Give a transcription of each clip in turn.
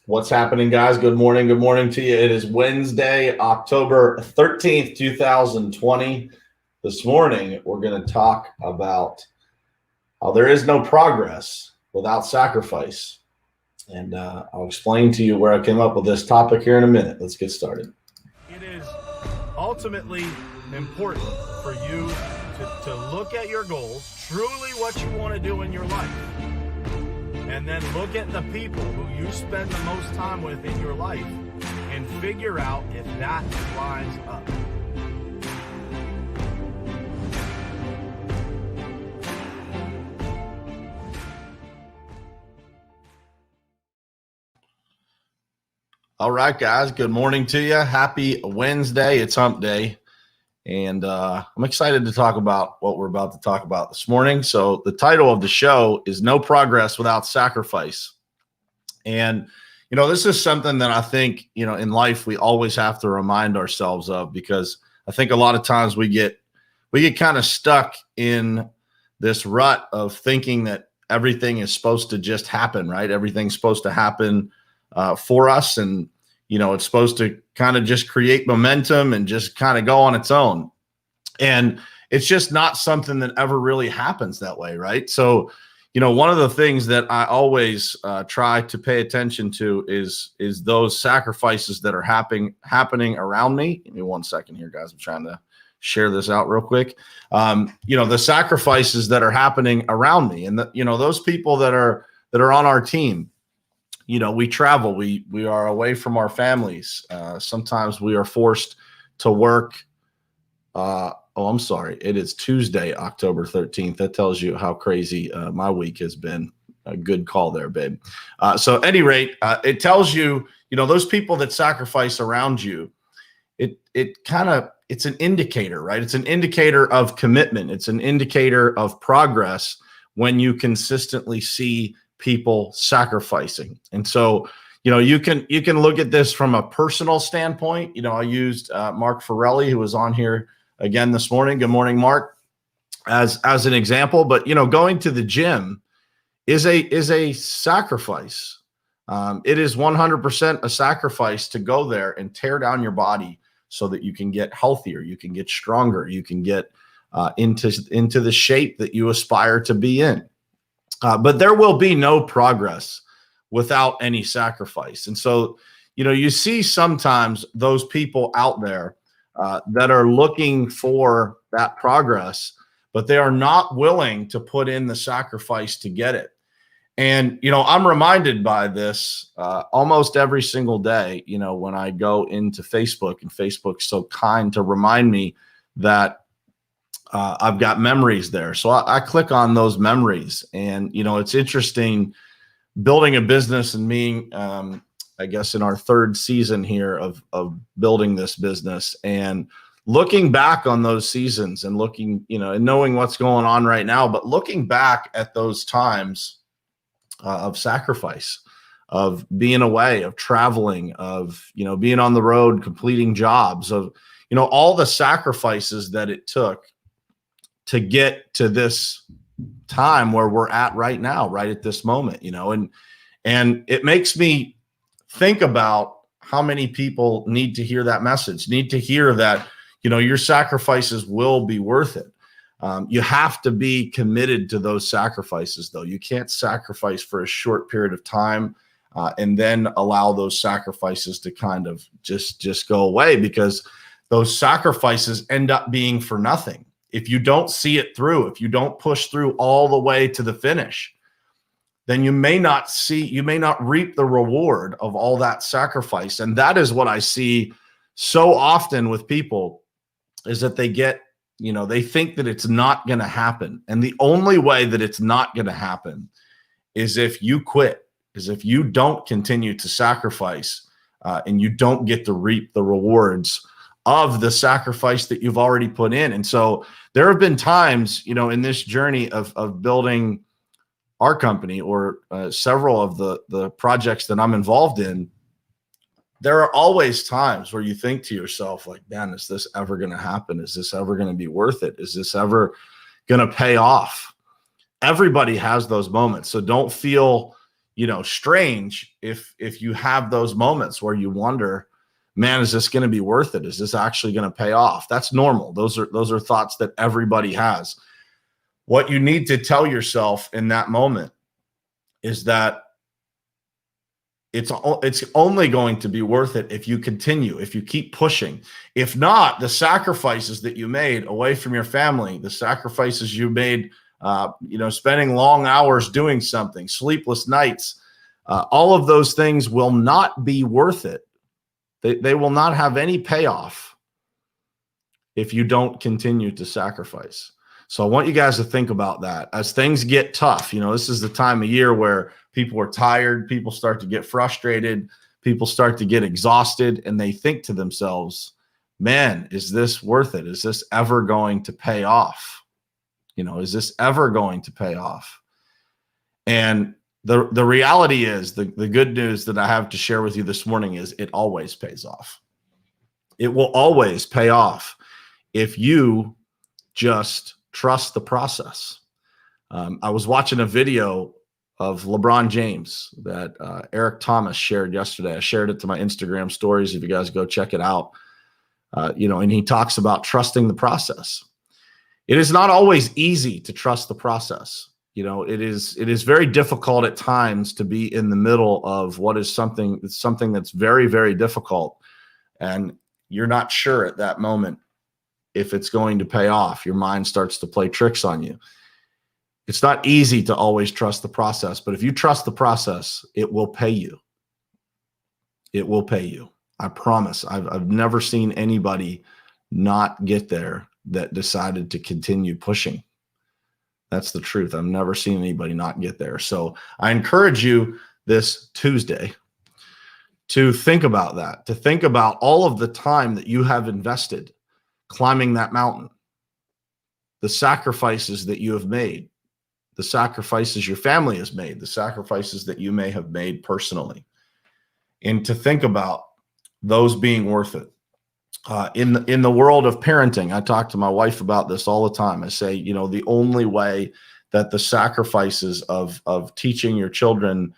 What's happening, guys? Good morning. Good morning to you. It is Wednesday, October 13th, 2020. This morning, we're going to talk about how there is no progress without sacrifice. And I'll explain to you where I came up with this topic here in a minute. Let's get started. It is ultimately important for you to look at your goals, truly what you want to do in your life. And then look at the people who you spend the most time with in your life and figure out if that lines up. All right, guys. Good morning to you. Happy Wednesday. It's hump day. And I'm excited to talk about what we're about to talk about this morning. So the title of the show is No Progress Without Sacrifice. And, this is something that I think, in life we always have to remind ourselves of, because I think a lot of times we get kind of stuck in this rut of thinking that everything is supposed to just happen, right? Everything's supposed to happen for us. And, it's supposed to kind of just create momentum and just kind of go on its own. And it's just not something that ever really happens that way, right? So, one of the things that I always try to pay attention to is those sacrifices that are happening around me. Give me 1 second here, guys. I'm trying to share this out real quick. The sacrifices that are happening around me, and those people that are on our team. We travel. We are away from our families. Sometimes we are forced to work. I'm sorry. It is Tuesday, October 13th. That tells you how crazy my week has been. A good call there, babe. So at any rate, it tells you, those people that sacrifice around you, it's an indicator, right? It's an indicator of commitment. It's an indicator of progress when you consistently see people sacrificing. And so, you can look at this from a personal standpoint. I used Mark Forelli, who was on here again this morning. Good morning, Mark, as an example. But going to the gym is a sacrifice. It is 100% a sacrifice to go there and tear down your body so that you can get healthier, you can get stronger, you can get into the shape that you aspire to be in. But there will be no progress without any sacrifice. And so, you see sometimes those people out there that are looking for that progress, but they are not willing to put in the sacrifice to get it. And, I'm reminded by this almost every single day, when I go into Facebook, and Facebook's so kind to remind me that I've got memories there. So I click on those memories, and, it's interesting building a business and being, I guess, in our third season here of building this business, and looking back on those seasons and looking, and knowing what's going on right now, but looking back at those times of sacrifice, of being away, of traveling, of, being on the road, completing jobs, of, all the sacrifices that it took to get to this time where we're at right now, right at this moment, and it makes me think about how many people need to hear that message, need to hear that, your sacrifices will be worth it. You have to be committed to those sacrifices, though. You can't sacrifice for a short period of time and then allow those sacrifices to kind of just go away, because those sacrifices end up being for nothing. If you don't see it through, if you don't push through all the way to the finish, then you may not reap the reward of all that sacrifice. And that is what I see so often with people, is that they get, they think that it's not going to happen. And the only way that it's not going to happen is if you quit, is if you don't continue to sacrifice and you don't get to reap the rewards of the sacrifice that you've already put in. And so there have been times, in this journey of building our company, or several of the projects that I'm involved in, there are always times where you think to yourself, like, man, is this ever going to happen? Is this ever going to be worth it? Is this ever going to pay off? Everybody has those moments. So don't feel, strange if you have those moments where you wonder, man, is this going to be worth it? Is this actually going to pay off? That's normal. Those are thoughts that everybody has. What you need to tell yourself in that moment is that it's only going to be worth it if you continue, if you keep pushing. If not, the sacrifices that you made away from your family, the sacrifices you made, spending long hours doing something, sleepless nights, all of those things will not be worth it. They will not have any payoff if you don't continue to sacrifice. So I want you guys to think about that as things get tough. This is the time of year where people are tired, people start to get frustrated, people start to get exhausted, and they think to themselves, man, is this worth it? Is this ever going to pay off? Is this ever going to pay off? And the reality is, the good news that I have to share with you this morning is it always pays off. It will always pay off if you just trust the process. I was watching a video of LeBron James that Eric Thomas shared yesterday. I shared it to my Instagram stories. If you guys go check it out, and he talks about trusting the process. It is not always easy to trust the process. It is very difficult at times to be in the middle of what is something that's very, very difficult. And you're not sure at that moment if it's going to pay off. Your mind starts to play tricks on you. It's not easy to always trust the process, but if you trust the process, it will pay you. It will pay you. I promise. I've never seen anybody not get there that decided to continue pushing. That's the truth. I've never seen anybody not get there. So I encourage you this Tuesday to think about that, to think about all of the time that you have invested climbing that mountain, the sacrifices that you have made, the sacrifices your family has made, the sacrifices that you may have made personally, and to think about those being worth it. In the world of parenting, I talk to my wife about this all the time. I say, the only way that the sacrifices of teaching your children,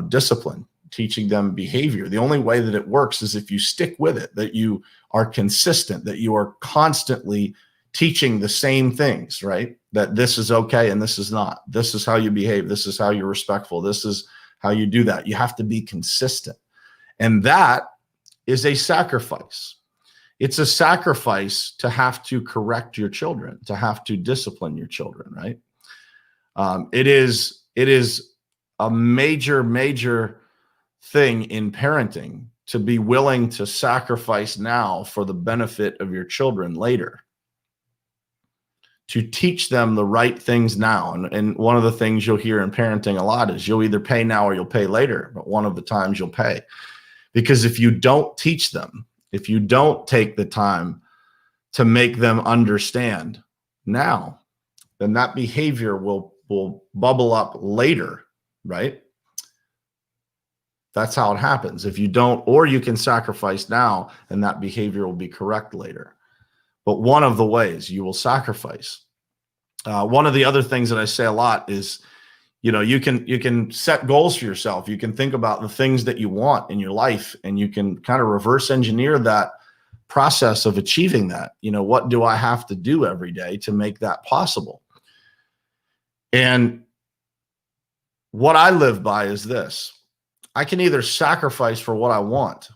discipline, teaching them behavior, the only way that it works is if you stick with it, that you are consistent, that you are constantly teaching the same things, right? That this is okay and this is not. This is how you behave. This is how you're respectful. This is how you do that. You have to be consistent. And that is a sacrifice. It's a sacrifice to have to correct your children, to have to discipline your children, right? It is a major thing in parenting to be willing to sacrifice now for the benefit of your children later, to teach them the right things now. And one of the things you'll hear in parenting a lot is you'll either pay now or you'll pay later, but one of the times you'll pay. Because if you don't teach them, if you don't take the time to make them understand now, then that behavior will bubble up later, right? That's how it happens. If you don't, or you can sacrifice now and that behavior will be correct later. But one of the ways you will sacrifice. One of the other things that I say a lot is, you can set goals for yourself. You can think about the things that you want in your life, and you can kind of reverse engineer that process of achieving that. What do I have to do every day to make that possible? And what I live by is this. I can either sacrifice for what I want,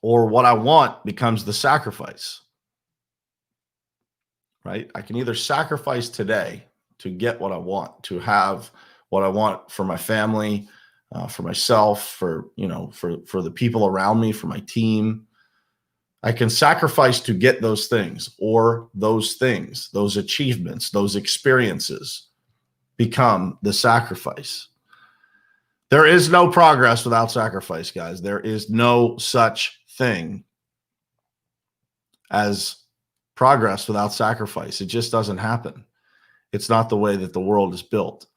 or what I want becomes the sacrifice, right? I can either sacrifice today to get what I want, to have what I want for my family, for myself, for the people around me, for my team. I can sacrifice to get those things, or those things, those achievements, those experiences become the sacrifice. There is no progress without sacrifice, guys. There is no such thing as progress without sacrifice. It just doesn't happen. It's not the way that the world is built.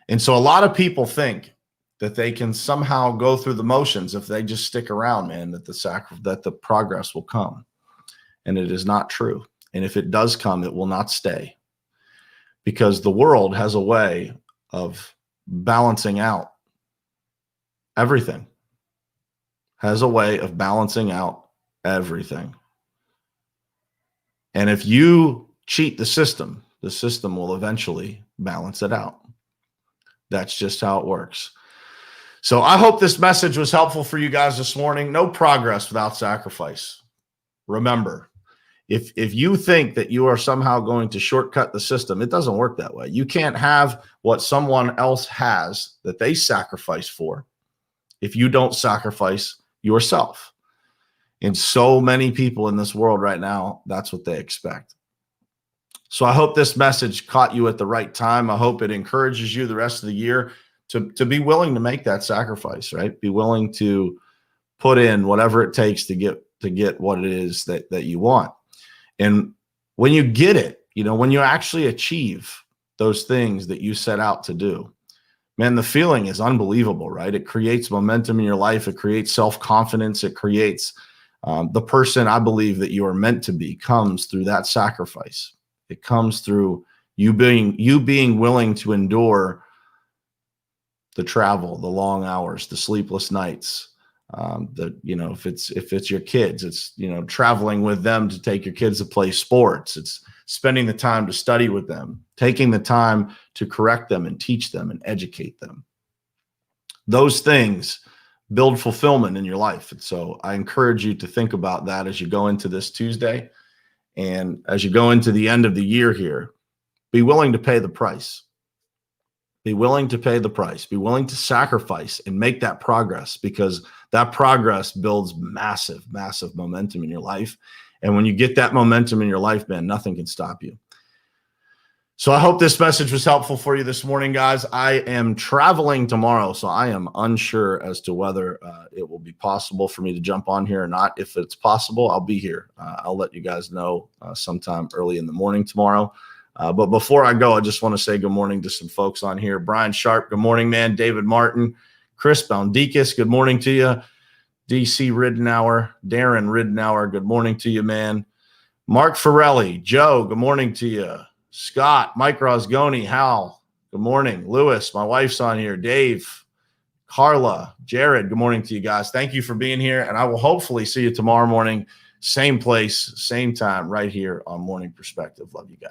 And so a lot of people think that they can somehow go through the motions if they just stick around, man, that the progress will come. And it is not true. And if it does come, it will not stay, because the world has a way of balancing out Everything has a way of balancing out everything. And if you cheat the system will eventually balance it out. That's just how it works. So I hope this message was helpful for you guys this morning. No progress without sacrifice. Remember, if you think that you are somehow going to shortcut the system, it doesn't work that way. You can't have what someone else has that they sacrifice for if you don't sacrifice yourself. And so many people in this world right now, that's what they expect. So I hope this message caught you at the right time. I hope it encourages you the rest of the year to be willing to make that sacrifice, right? Be willing to put in whatever it takes to get what it is that you want. And when you get it, when you actually achieve those things that you set out to do, man, the feeling is unbelievable, right? It creates momentum in your life. It creates self-confidence. It creates the person I believe that you are meant to be comes through that sacrifice. It comes through you being willing to endure the travel, the long hours, the sleepless nights. If it's your kids, it's traveling with them to take your kids to play sports. It's spending the time to study with them, taking the time to correct them and teach them and educate them. Those things build fulfillment in your life. And so I encourage you to think about that as you go into this Tuesday. And as you go into the end of the year here, be willing to pay the price. Be willing to pay the price. Be willing to sacrifice and make that progress, because that progress builds massive, massive momentum in your life. And when you get that momentum in your life, man, nothing can stop you. So I hope this message was helpful for you this morning, guys. I am traveling tomorrow, so I am unsure as to whether it will be possible for me to jump on here or not. If it's possible, I'll be here. I'll let you guys know sometime early in the morning tomorrow. But before I go, I just want to say good morning to some folks on here. Brian Sharp, good morning, man. David Martin, Chris Boundikas, good morning to you. DC Ridenour, Darren Ridenour, good morning to you, man. Mark Farelli, Joe, good morning to you. Scott, Mike Rosgoni, Hal, good morning. Lewis, my wife's on here. Dave, Carla, Jared, good morning to you guys. Thank you for being here, and I will hopefully see you tomorrow morning, same place, same time, right here on Morning Perspective. Love you guys.